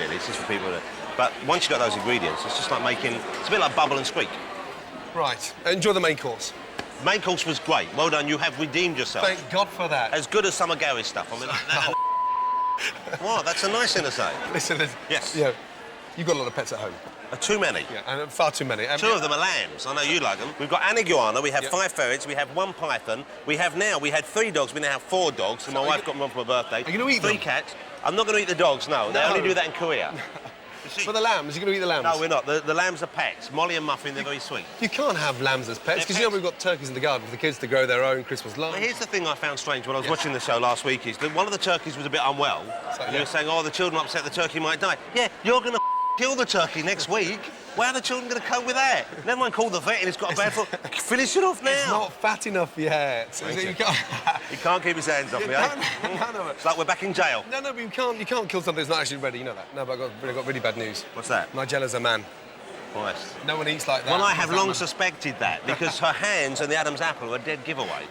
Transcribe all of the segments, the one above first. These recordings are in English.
really. It's just for people that... But once you've got those ingredients, it's just like making... It's a bit like bubble and squeak. Right. Enjoy the main course. Main course was great. Well done. You have redeemed yourself. Thank God for that. As good as some of Gary's stuff. I mean, like that. What? That's a nice thing to say. Listen, yes. Yeah, you've got a lot of pets at home. Too many. Yeah, and far too many. Two of them are lambs. I know you like them. We've got an iguana, we have 5 ferrets, we have 1 python. We had 3 dogs, we now have 4 dogs. And my wife got them on for my birthday. Are you going to eat 3 them? cats. I'm not going to eat the dogs, no. They only do that in Korea. For the lambs, you're going to eat the lambs? No, we're not. The lambs are pets. Molly and Muffin, they're very sweet. You can't have lambs as pets, because you know we've got turkeys in the garden for the kids to grow their own Christmas lambs. But here's the thing I found strange when I was watching the show last week is that one of the turkeys was a bit unwell. So, you were saying, oh, the children are upset the turkey might die. Yeah, you're going to kill the turkey next week. How are the children going to cope with that? Never mind call the vet and it's got a bad foot. Finish it off now. It's not fat enough yet. He can't keep his hands off me, eh? No. It's like we're back in jail. No, but you can't kill something that's not actually ready, you know that. No, but I've got really bad news. What's that? Nigella's a man. Nice. No one eats like that. Well, I have long suspected that because her hands and the Adam's apple are a dead giveaway.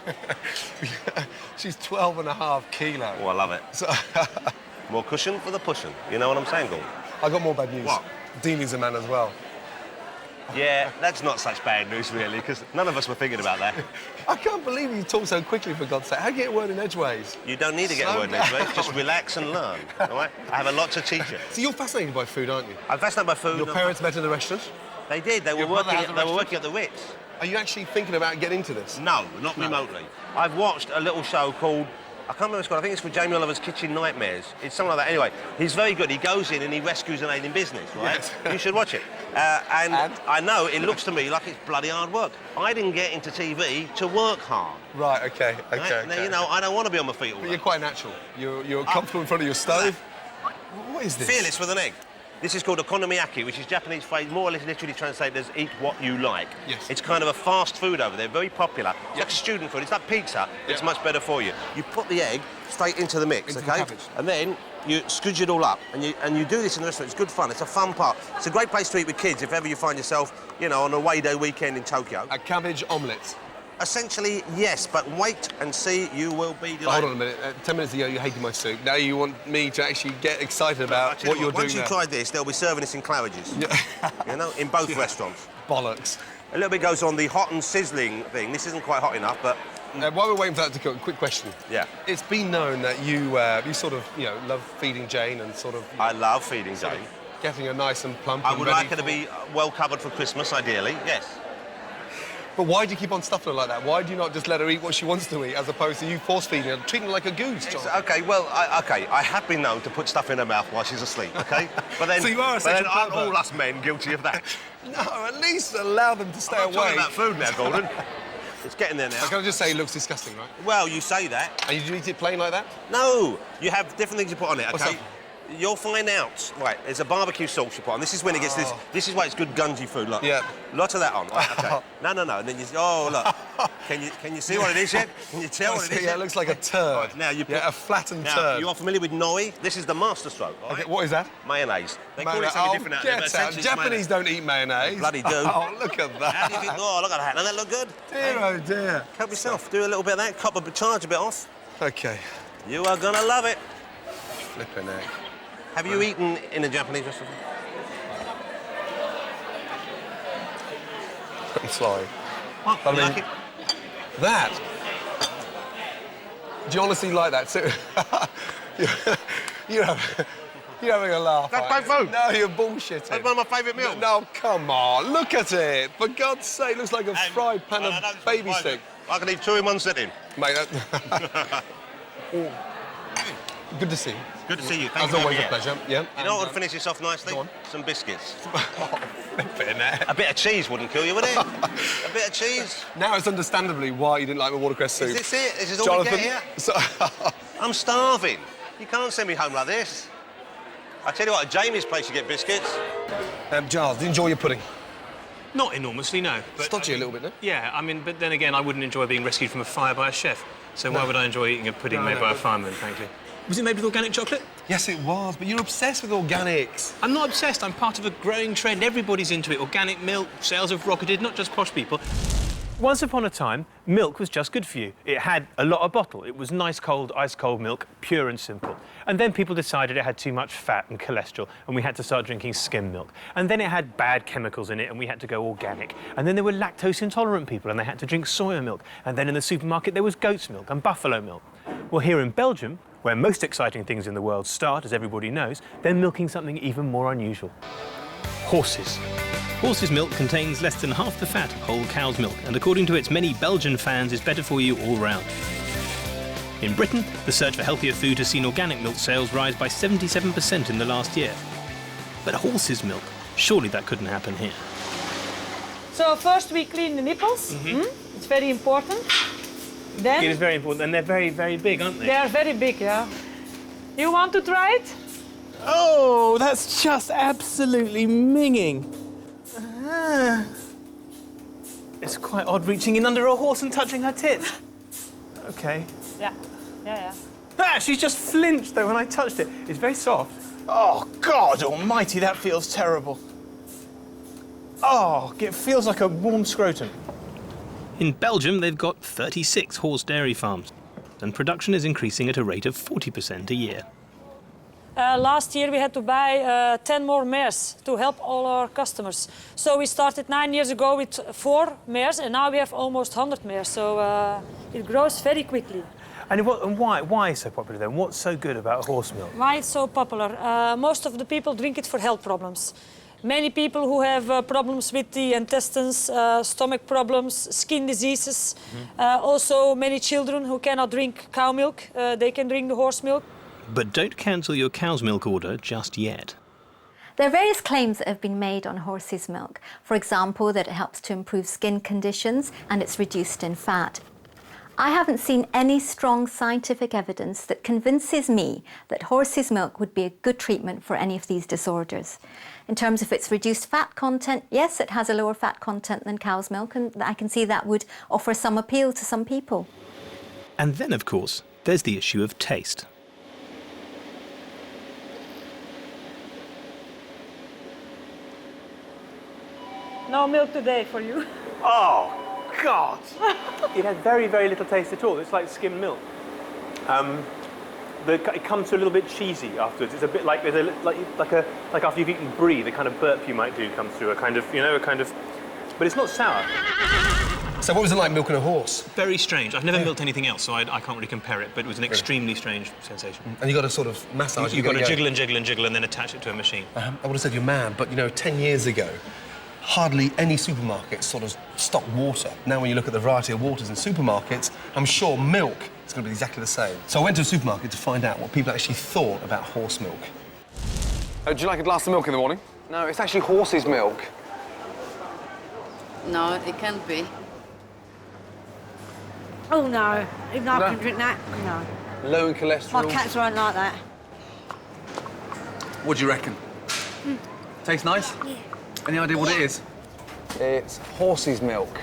She's 12.5 kilos. Oh, I love it. So more cushion for the pushing. You know what I'm saying, Gordon? I got more bad news. What? Deanie's a man as well. Yeah, that's not such bad news, really, because none of us were thinking about that. I can't believe you talk so quickly, for God's sake. How do you get a word in edgeways? You don't need to get a word in edgeways. Just relax and learn, all right? I have a lot to teach you. So you're fascinated by food, aren't you? I'm fascinated by food. Your parents met in the restaurant? They did. They were working at the Ritz. Are you actually thinking about getting into this? No, not remotely. I've watched a little show called... I can't remember what it's called. I think it's called Jamie Oliver's Kitchen Nightmares. It's something like that. Anyway, he's very good. He goes in and he rescues an alien business, right? Yes. You should watch it. And I know it looks to me like it's bloody hard work. I didn't get into TV to work hard. Right, okay. Now, you know, I don't want to be on my feet all day. But you're quite natural. You're comfortable in front of your stove. What is this? Fearless with an egg. This is called Okonomiyaki, which is Japanese phrase, more or less literally translated as eat what you like. Yes. It's kind of a fast food over there, very popular. It's like student food, it's like pizza, it's much better for you. You put the egg straight into the mix, into the cabbage. And then you scooge it all up, and you do this in the restaurant. It's good fun, it's a fun part. It's a great place to eat with kids if ever you find yourself, you know, on a away day weekend in Tokyo. A cabbage omelette. Essentially, yes, but wait and see, you will be delighted. Hold on a minute. 10 minutes ago, you hated my soup. Now you want me to actually get excited about what you're doing. Once you've tried this, they'll be serving this in Claridge's. You know, in both restaurants. Bollocks. A little bit goes on the hot and sizzling thing. This isn't quite hot enough, but... While we're waiting for that to cook, quick question. Yeah. It's been known that you sort of, you know, love feeding Jane and sort of... I love feeding Jane. Getting her nice and plump I would like her to be well covered for Christmas, ideally, yes. But why do you keep on stuffing her like that? Why do you not just let her eat what she wants to eat, as opposed to you force-feeding her, treating her like a goose, John? OK, well, I have been known to put stuff in her mouth while she's asleep, OK? But then, so you are a aren't all us men guilty of that? No, at least allow them to stay away. I'm talking about food now, Gordon. It's getting there now. Can I just say it looks disgusting, right? Well, you say that. And you eat it plain like that? No, you have different things you put on it, OK? What's that? You'll find out. Right, there's a barbecue sauce you put on. This is when it gets this. This is why it's good gungy food. Look. Yeah. Lot of that on. Right, okay. No. And then you. Oh look. Can you see what it is yet? Can you tell what it is? Yeah, it looks like a turd. Right, now you put a flattened turd. You are familiar with nori? This is the master stroke. Right? Okay, what is that? Mayonnaise. They call it something different out there, but essentially it's Japanese don't eat mayonnaise. They bloody do. Oh, look at that. How do you think? Oh, look at that. Doesn't that look good? Dear, oh dear. Help yourself. Do a little bit of that. Charge a bit off. Okay. You are gonna love it. Flipping egg. Have you eaten in a Japanese restaurant? I'm sorry. What? You like it? That? Do you honestly like that too? you're having a laugh. That's my food. No, you're bullshitting. That's one of my favourite meals. No, come on. Look at it. For God's sake, it looks like a fried pan of baby stick. I can eat 2 in one sitting. Mate, that... Good to see you. Good to see you. Thank As you always, a here. pleasure. Yeah. You know what would finish this off nicely? Go on. Some biscuits. A bit of cheese wouldn't kill you, would it? A bit of cheese. Now it's understandably why you didn't like my watercress soup. Is this it? This is all Jonathan, we get here? I'm starving. You can't send me home like this. I tell you what, at Jamie's place you get biscuits. Giles, do you enjoy your pudding? Not enormously, no. But stodgy a little bit, no? Yeah, I mean, but then again, I wouldn't enjoy being rescued from a fire by a chef. So why would I enjoy eating a pudding made by a fireman, frankly? Was it made with organic chocolate? Yes, it was, but you're obsessed with organics. I'm not obsessed. I'm part of a growing trend. Everybody's into it. Organic milk, sales have rocketed, not just posh people. Once upon a time, milk was just good for you. It had a lot of bottle. It was nice, cold, ice-cold milk, pure and simple. And then people decided it had too much fat and cholesterol, and we had to start drinking skim milk. And then it had bad chemicals in it, and we had to go organic. And then there were lactose-intolerant people, and they had to drink soya milk. And then in the supermarket, there was goat's milk and buffalo milk. Well, here in Belgium, where most exciting things in the world start, as everybody knows, they're milking something even more unusual. Horses. Horse's milk contains less than half the fat of whole cow's milk, and according to its many Belgian fans, is better for you all round. In Britain, the search for healthier food has seen organic milk sales rise by 77% in the last year. But horse's milk, surely that couldn't happen here. So first we clean the nipples. It's very important. Then It is very important, and they're very, very big, aren't they? they are very big, yeah. You want to try it? Oh, that's just absolutely minging. It's quite odd reaching in under a horse and touching her tits. OK. Yeah. Ah, she just flinched, though, when I touched it. It's very soft. Oh, God almighty, that feels terrible. Oh, it feels like a warm scrotum. In Belgium, they've got 36 horse dairy farms, and production is increasing at a rate of 40% a year. Last year we had to buy 10 more mares to help all our customers. So we started 9 years ago with 4 mares, and now we have almost 100 mares. So it grows very quickly. And why is it so popular then? What's so good about horse milk? Why it's so popular? Most of the people drink it for health problems. Many people who have problems with the intestines, stomach problems, skin diseases. Also many children who cannot drink cow milk, they can drink the horse milk. But don't cancel your cow's milk order just yet. There are various claims that have been made on horse's milk. For example, that it helps to improve skin conditions and it's reduced in fat. I haven't seen any strong scientific evidence that convinces me that horse's milk would be a good treatment for any of these disorders. In terms of its reduced fat content, yes, it has a lower fat content than cow's milk, and I can see that would offer some appeal to some people. And then, of course, there's the issue of taste. No milk today for you. Oh, God! It has very, very little taste at all. It's like skimmed milk. It comes to a little bit cheesy afterwards. It's a bit like like after you've eaten brie, the kind of burp you might do comes through. But it's not sour. So what was it like milking a horse? Very strange. I've never milked anything else, so I can't really compare it. But it was an extremely strange sensation. And you got to sort of massage it. You've got to jiggle and jiggle and jiggle, and then attach it to a machine. I would have said you're mad, but you know, 10 years ago, hardly any supermarkets sort of stock water. Now when you look at the variety of waters in supermarkets, I'm sure milk is going to be exactly the same. So I went to a supermarket to find out what people actually thought about horse milk. Do you like a glass of milk in the morning? No, it's actually horse's milk. No, it can't be. Oh no, even I can drink that. No. Low in cholesterol. My cats won't like that. What do you reckon? Tastes nice? Yeah. Any idea what it is? It's horse's milk.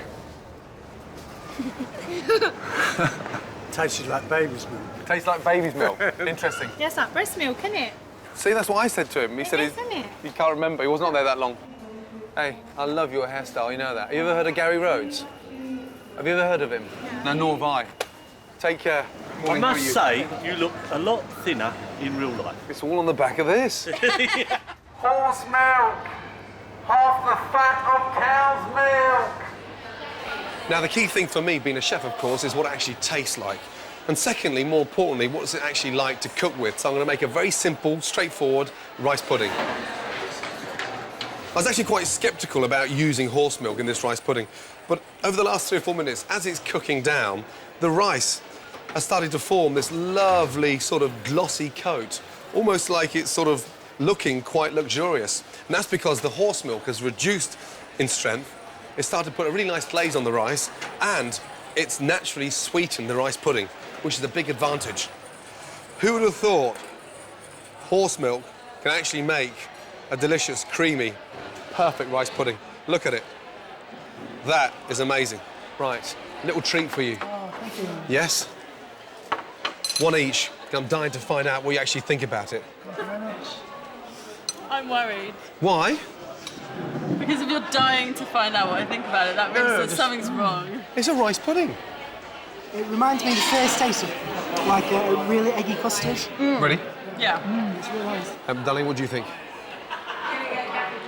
Tasted like baby's milk. Tastes like baby's milk. Interesting. Yes, like breast milk, isn't it? See, that's what I said to him. He said is, isn't it? he can't remember. He was not there that long. Hey, I love your hairstyle, you know that. Have you ever heard of Gary Rhodes? Have you ever heard of him? No, nor have I. Take care. I must say, you look a lot thinner in real life. It's all on the back of this. Yeah. Horse milk! Half the fat of cow's milk! Now, the key thing for me, being a chef, of course, is what it actually tastes like. And secondly, more importantly, what is it actually like to cook with? So I'm going to make a very simple, straightforward rice pudding. I was actually quite sceptical about using horse milk in this rice pudding, but over the last 3 or 4 minutes, as it's cooking down, the rice has started to form this lovely sort of glossy coat, almost like it's sort of looking quite luxurious. And that's because the horse milk has reduced in strength. It's started to put a really nice glaze on the rice, and it's naturally sweetened the rice pudding, which is a big advantage. Who would have thought horse milk can actually make a delicious, creamy, perfect rice pudding? Look at it. That is amazing. Right, a little treat for you. Oh, thank you. Yes? One each. I'm dying to find out what you actually think about it. I'm worried. Why? Because if you're dying to find out what I think about it, that means that something's wrong. It's a rice pudding. It reminds me of the first taste of like a really eggy custard. Ready? Yeah. It's really nice. Darling, what do you think?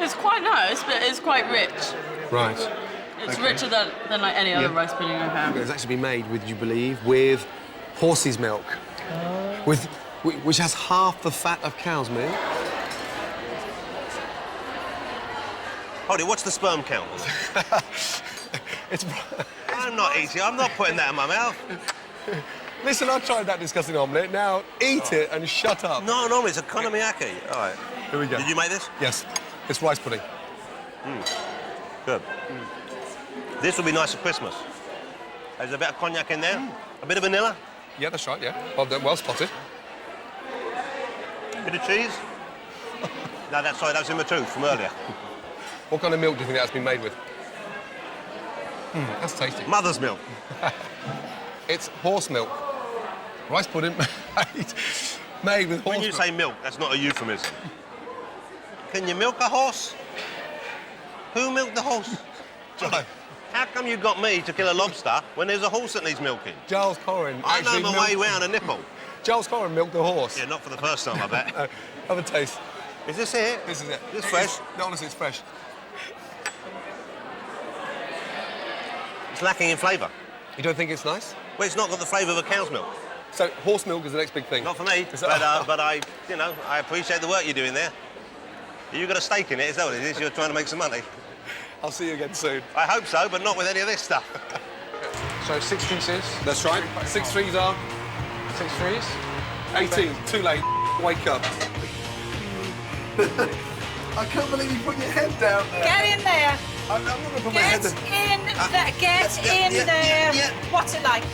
It's quite nice, but it's quite rich. Right. It's richer than like any other rice pudding I've had. It's actually been made, would you believe, with horse's milk, which has half the fat of cow's milk. Hold it, what's the sperm count? It's... I'm not eating, I'm not putting that in my mouth. Listen, I tried that disgusting omelette. Now eat it and shut up. No, it's Okonomiyaki. All right. Here we go. Did you make this? Yes. It's rice pudding. Good. This will be nice at Christmas. There's a bit of cognac in there, a bit of vanilla. Yeah, that's right, yeah. Well spotted. Bit of cheese. No, sorry, that was in my tooth from earlier. What kind of milk do you think that's been made with? That's tasty. Mother's milk. It's horse milk. Rice pudding made with horse milk. When you say milk, that's not a euphemism. Can you milk a horse? Who milked the horse? Giles, How come you got me to kill a lobster when there's a horse that needs milking? Giles Coren I know actually my way round a nipple. Giles Coren milked the horse. Yeah, not for the first time, I bet. Have a taste. Is this it? This is it. It's fresh. No, honestly, it's fresh. It's lacking in flavour. You don't think it's nice? Well, it's not got the flavour of a cow's milk. So horse milk is the next big thing. Not for me, but I appreciate the work you're doing there. You got a stake in it, is that what it is? You're trying to make some money. I'll see you again soon. I hope so, but not with any of this stuff. So 6 pieces. That's right. 6 threes are 6 threes. 18. Too late. Wake up. I can't believe you put your head down there. Get in there. I'm not going to put my head Get down. in there. Get in there. What's it like?